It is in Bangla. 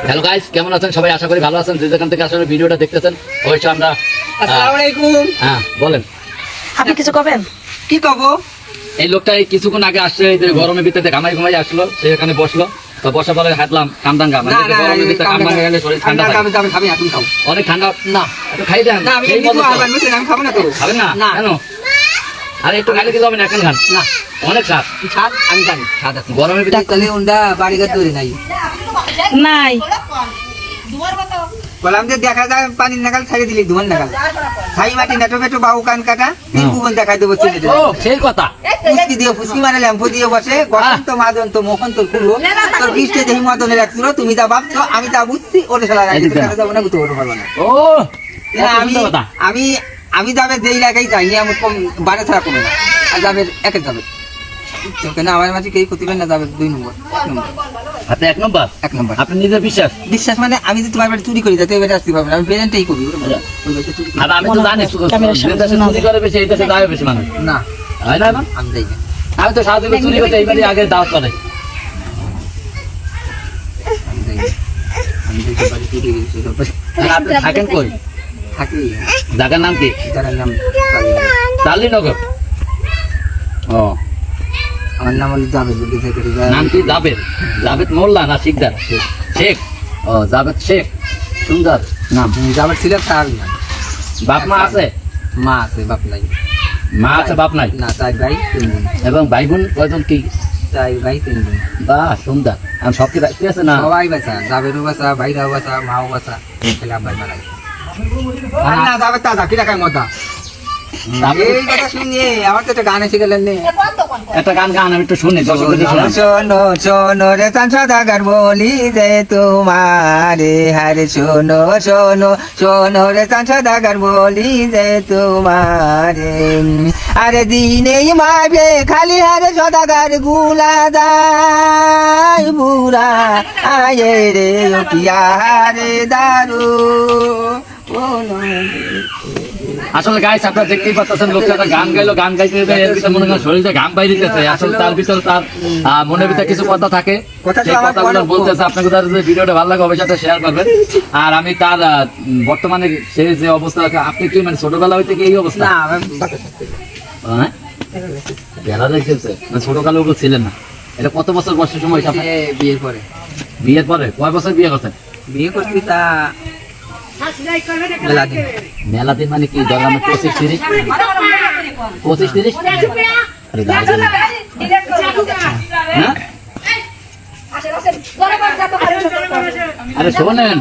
হ্যালো গাইস, কেমন আছেন সবাই? আশা করি ভালো আছেন। যে যেখান থেকে আসলে ভিডিওটা দেখতেছেন অবশ্যই আমরা আসসালামু আলাইকুম। হ্যাঁ বলেন, আপনি কিছু করবেন? কি কব? এই লোকটা এই কিছুক্ষণ আগে আসছে, এই যে গরমের ভিতরে ঘামাই ঘুমাই আসলো, সে এখানে বসলো। তো বসা পরে হাঁটলাম কামদাঙ্গা, মানে গরমের ভিতরে কাম ভাঙা গেলে শরীর ঠান্ডা থাকে। খাবি আপনি খাও। অনেক ঠান্ডা না একটু খাই দেন। না আমি সেই এমনি মজা তো তো। আবার বসে আমি খাবো না তো। খাবেন না? না। কেন? আরে একটু খাইলে কি যাবেন? এখন খান, না অনেক স্বাদ। স্বাদ আমি জানি স্বাদ আছে। গরমের ভিতরে তাহলে উন্ডা বাড়িঘর তৈরি নাই। নাই। বললাম যে দেখা যায় পানির নাগাল ছাড়িয়ে দিলি ধোয়ার নাগাল ছাই মাটি নেটো বেটো বাবু কান কাটা কুবন দেখাই দেবো চিনে ও সেই কথা। ফুসকি দিয়ে ফুসকি মানে ল্যাম্পো দিয়ে বসে বসন্ত মাদন তো মোহন তোর খুলবো তোর বৃষ্টি দেহি মদনে রাখছিল তুমি যা ভাবছো আমি যা বুঝছি ওটা খেলা যাবো না বুঝতে পারবো না। ও আমি আমি আমি যাবে যেই লাগাই যাই আমি কম বারে ছাড়া কমে না আর যাবে একে যাবে কেন আমার মাঝে কেউ ক্ষতি না যাবে 2 নম্বর 1 নম্বর হাতে 1 নম্বর 1 নম্বর আপনি নিজে বিশ্বাস? বিশ্বাস মানে আমি যে তোমার বাড়ি চুরি করি যাতে এবারে আসতে পারবে না আমি পেরেন্টই করি ওই বাড়িতে চুরি করি আর আমি তো জানি যে দেশে চুরি করে বেশি, এই দেশে দায় বেশি মানুষ, না হয় না? আমি যাই না আমি তো সারা জীবন চুরি করতে এইবারই আগে দাওয়াত করে। আমি যাই না আমি যে বাড়ি চুরি করি সেটা আর আপনি থাকেন কই? থাকি জায়গার নাম কি? যার নাম চার্লিনগর। ও আমার নাম হলো জাভেদ বুদ্ধি করি নাম কি? জাবেদ? জাবেদ মোল্লা না শিকদার? শেখ। ও জাবেদ শেখ, সুন্দর নাম। জাভেদ ছিল তার বাপ মা আছে? মা আছে বাপ নাই মা আছে বাপ নাই? না তাই ভাই 3 জন এবং ভাই বোন কয়জন কি? তাই ভাই 3 জন বাহ সুন্দর। আর সব কি রাখতে আছে না? সবাই বাঁচা জাভেদও বাঁচা ভাইরাও বাঁচা মাও বাঁচা খেলে আব্বাই মারাই না যাবে তা কি রাখার মতো এই কথা শুনিয়ে আমার তো একটা গান এসে গেলেন নে একটা গান গান আমি একটু শুনি, দর্শকদের শোনান। শোনো শোনো রে চান সদাগর বলি যে তোমারে হারে শোনো শোনো শোনো রে চান সদাগর বলি যে তোমারে আরে দিনেই মারবে খালি হারে সদাগর গুলা যায় বুড়া আয়ে রে কিয়া রে দারু আসলে গাইস আপনারা দেখতেই পাচ্ছেন, লোকটা একটা গান গাইলো, গান গাইতে গিয়ে এর ভিতরে মনে করেন শরীরে ঘাম বাইরে দিতেছে। আসলে তার ভিতরে তার মনের ভিতরে কিছু কথা থাকে, সেই কথাগুলো বলতেছে। আপনাকে তার যে ভিডিওটা ভালো লাগে অবশ্যই সাথে শেয়ার করবেন। আর আমি তার বর্তমানে সে যে অবস্থা আছে, আপনি কি মানে ছোটবেলা হইতে কি এই অবস্থা? হ্যাঁ বেলা দেখেছে মানে ছোটকালে ওগুলো ছিলেন না। এটা কত বছর বয়সের সময়? বিয়ের পরে বিয়ের পরে কয় বছর বিয়ে করছেন? বিয়ে করছি তা মেলা দিন মানে কি ধরলাম 25-30? 25-30? আরে দাঁড়িয়ে হ্যাঁ? আরে শোনেন